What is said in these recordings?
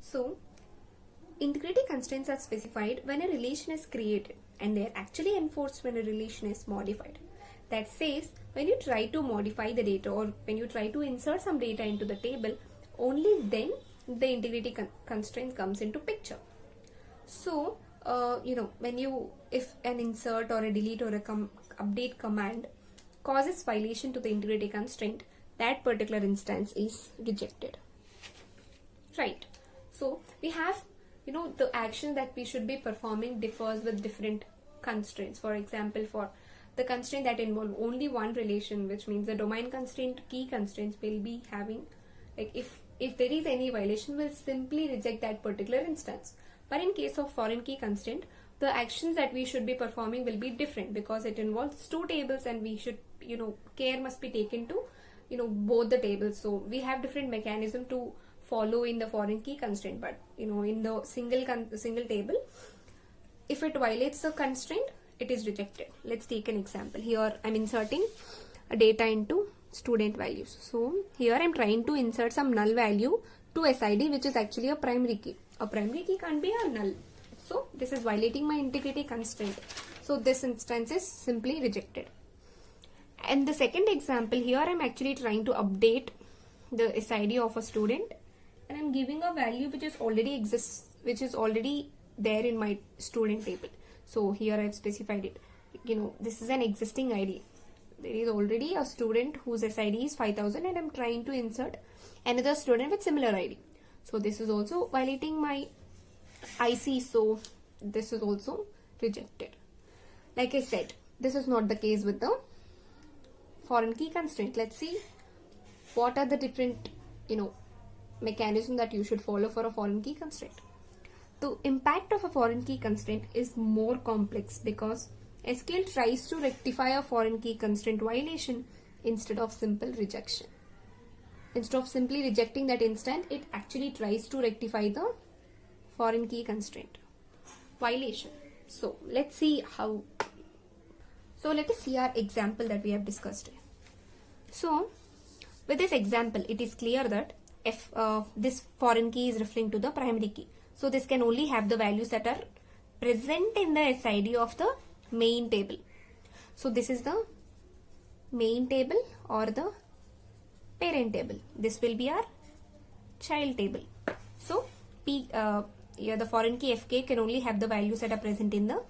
So integrity constraints are specified when a relation is created, and they are actually enforced when a relation is modified. That says, when you try to modify the data or when you try to insert some data into the table, only then the integrity constraint comes into picture. So, if an insert or a delete or a update command causes violation to the integrity constraint, that particular instance is rejected. Right. So, we have the action that we should be performing differs with different constraints. For example, for the constraint that involve only one relation, which means the domain constraint, key constraints will be having, like if there is any violation, we'll simply reject that particular instance. But in case of foreign key constraint, the actions that we should be performing will be different because it involves two tables, and we should, care must be taken to, both the tables. So we have different mechanism to follow in the foreign key constraint, but in the single table, if it violates the constraint, it is rejected. Let's take an example. Here I'm inserting a data into student values. So here I'm trying to insert some null value to SID, which is actually a primary key. A primary key can't be a null. So this is violating my integrity constraint. So this instance is simply rejected. And the second example, here I'm actually trying to update the SID of a student, and I'm giving a value which is already there in my student table. So here I've specified it. This is an existing ID. There is already a student whose SID is 5000, and I'm trying to insert another student with similar ID. So this is also violating my IC. So this is also rejected. Like I said, this is not the case with the foreign key constraint. Let's see what are the different, mechanism that you should follow for a foreign key constraint. The impact of a foreign key constraint is more complex because SQL tries to rectify a foreign key constraint violation instead of simple rejection. Instead of simply rejecting that instant, it actually tries to rectify the foreign key constraint violation. So let's see how. So let us see our example that we have discussed. So with this example, it is clear that if this foreign key is referring to the primary key, so this can only have the values that are present in the SID of the main table. So this is the main table or the parent table. This will be our child table. So the foreign key FK can only have the values that are present in the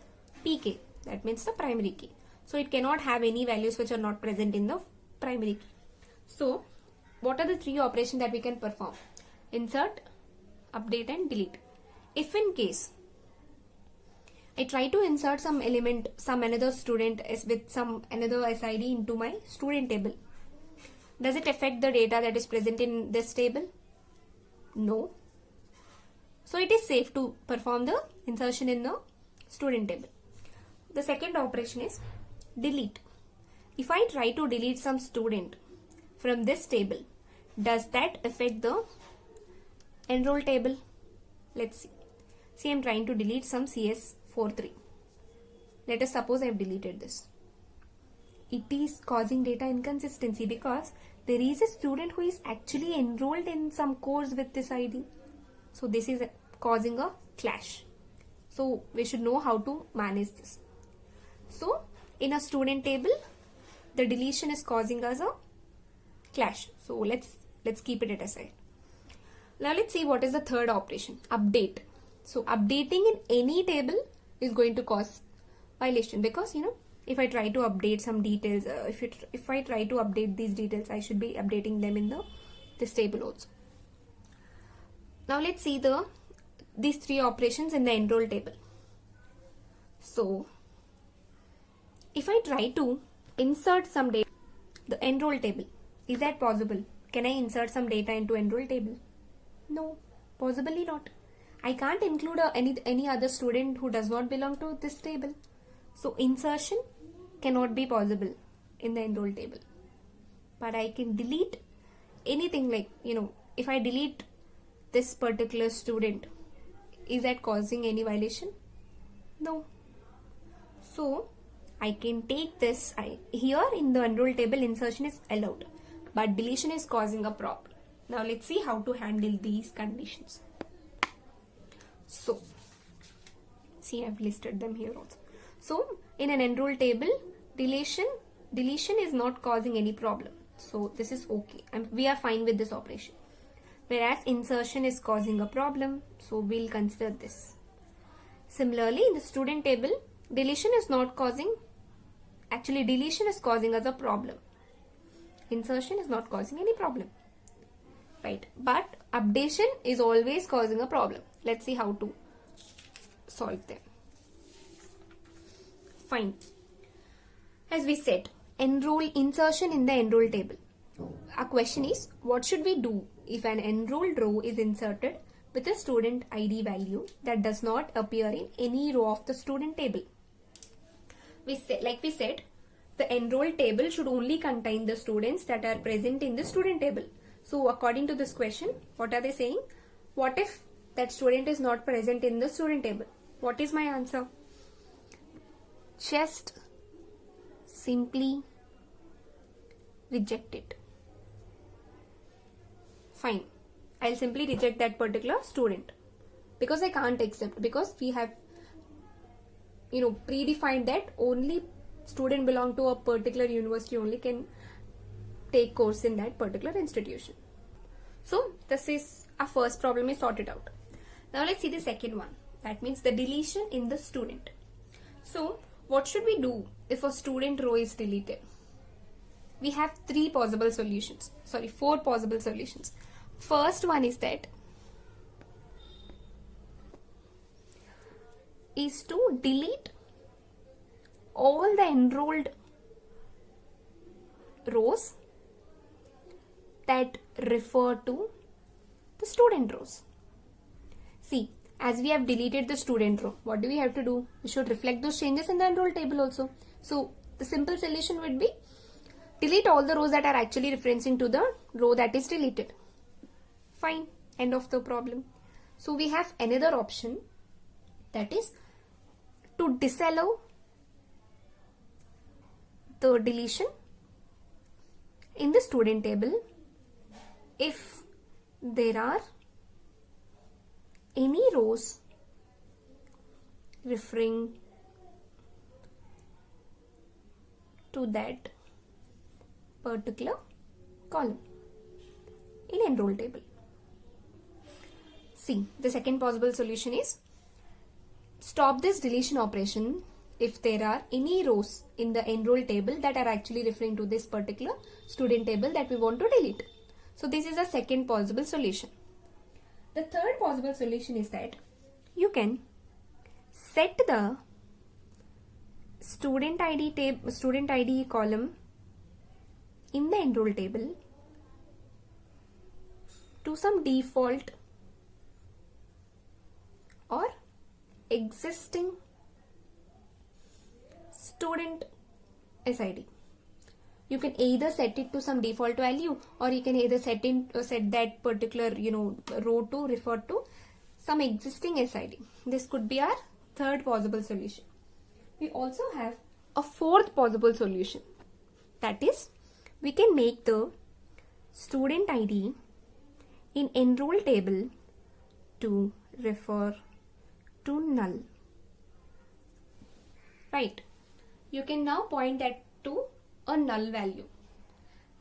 PK. That means the primary key. So it cannot have any values which are not present in the primary key. So what are the three operations that we can perform? Insert, update and delete. If in case I try to insert some element, some another student with some another SID into my student table, does it affect the data that is present in this table? No. So it is safe to perform the insertion in the student table. The second operation is delete. If I try to delete some student from this table, does that affect the enroll table? Let's see. See, I'm trying to delete some CS43. Let us suppose I've deleted this. It is causing data inconsistency because there is a student who is actually enrolled in some course with this ID. So this is causing a clash. So we should know how to manage this. So in a student table, the deletion is causing us a clash. So let's keep it aside. Now let's see what is the third operation, update. So updating in any table is going to cause violation because if I try to update some details, if I try to update these details, I should be updating them in this table also. Now let's see these three operations in the enroll table. So if I try to insert some data, the enroll table, is that possible? Can I insert some data into enroll table? No, possibly not. I can't include any other student who does not belong to this table. So insertion cannot be possible in the enroll table. But I can delete anything, like, if I delete this particular student, is that causing any violation? No. So I can take this, here in the enroll table insertion is allowed, but deletion is causing a problem. Now let's see how to handle these conditions. So see, I've listed them here also. So in an enroll table, deletion is not causing any problem. So this is okay, and we are fine with this operation. Whereas insertion is causing a problem, so we'll consider this. Similarly, in the student table, deletion is not causing, actually deletion is causing us a problem. Insertion is not causing any problem, right? But updation is always causing a problem. Let's see how to solve them. Fine. As we said, insertion in the enroll table. Our question is, what should we do if an enrolled row is inserted with a student ID value that does not appear in any row of the student table? Like we said, the enroll table should only contain the students that are present in the student table. So according to this question, what are they saying? What if that student is not present in the student table? What is my answer? Just simply reject it. Fine. I'll simply reject that particular student because I can't accept, because we have predefined that only student belong to a particular university only can take course in that particular institution. So this is our first problem is sorted out. Now let's see the second one. That means the deletion in the student. So what should we do if a student row is deleted? We have four possible solutions. First one is to delete all the enrolled rows that refer to the student rows. See, as we have deleted the student row, what do we have to do? We should reflect those changes in the enroll table also. So the simple solution would be delete all the rows that are actually referencing to the row that is deleted. Fine, end of the problem. So we have another option, that is to disallow the deletion in the student table if there are any rows referring to that particular column in enroll table. See, the second possible solution is stop this deletion operation if there are any rows in the enroll table that are actually referring to this particular student table that we want to delete. So this is the second possible solution. The third possible solution is that you can set the student ID column in the enroll table to some default or existing student SID. You can either set it to some default value, or you can either set that particular row to refer to some existing SID. This could be our third possible solution. We also have a fourth possible solution, that is we can make the student ID in enroll table to refer to null. Right, you can now point that to a null value.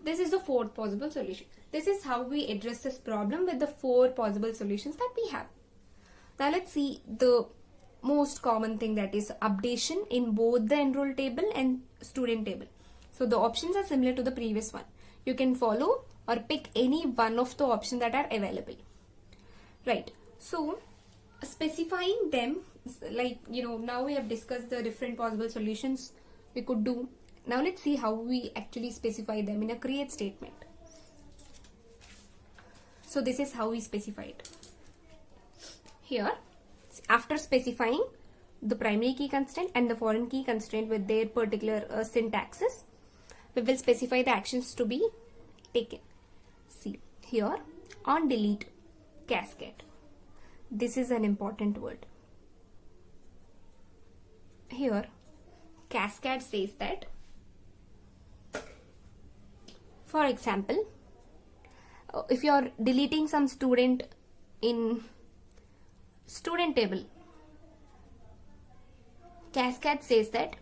This is the fourth possible solution. This is how we address this problem with the four possible solutions that we have. Now let's see the most common thing, that is updation in both the enroll table and student table. So the options are similar to the previous one. You can follow or pick any one of the options that are available. Right, so specifying them, like now we have discussed the different possible solutions we could do. Now let's see how we actually specify them in a create statement. So this is how we specify it. Here, after specifying the primary key constraint and the foreign key constraint with their particular syntaxes, we will specify the actions to be taken. See here, on delete cascade. This is an important word. Here, cascade says that, for example, if you are deleting some student in student table. Cascade says that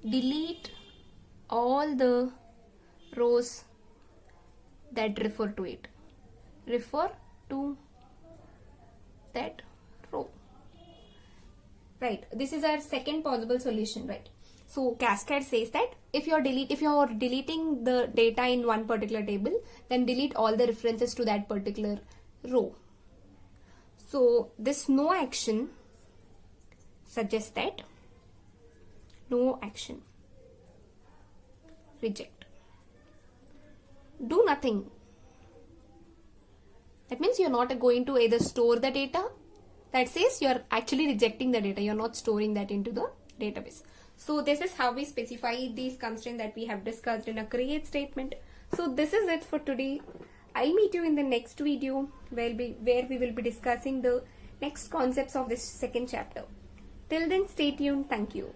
delete all the rows that refer to it. Refer to that row. Right. This is our second possible solution, right? So Cascade says that if you're deleting the data in one particular table, then delete all the references to that particular row. So this no action suggests that no action. Reject. Do nothing. That means you're not going to either store the data. That says you're actually rejecting the data. You're not storing that into the database. So this is how we specify these constraints that we have discussed in a create statement. So this is it for today. I'll meet you in the next video where we will be discussing the next concepts of this second chapter. Till then, stay tuned. Thank you.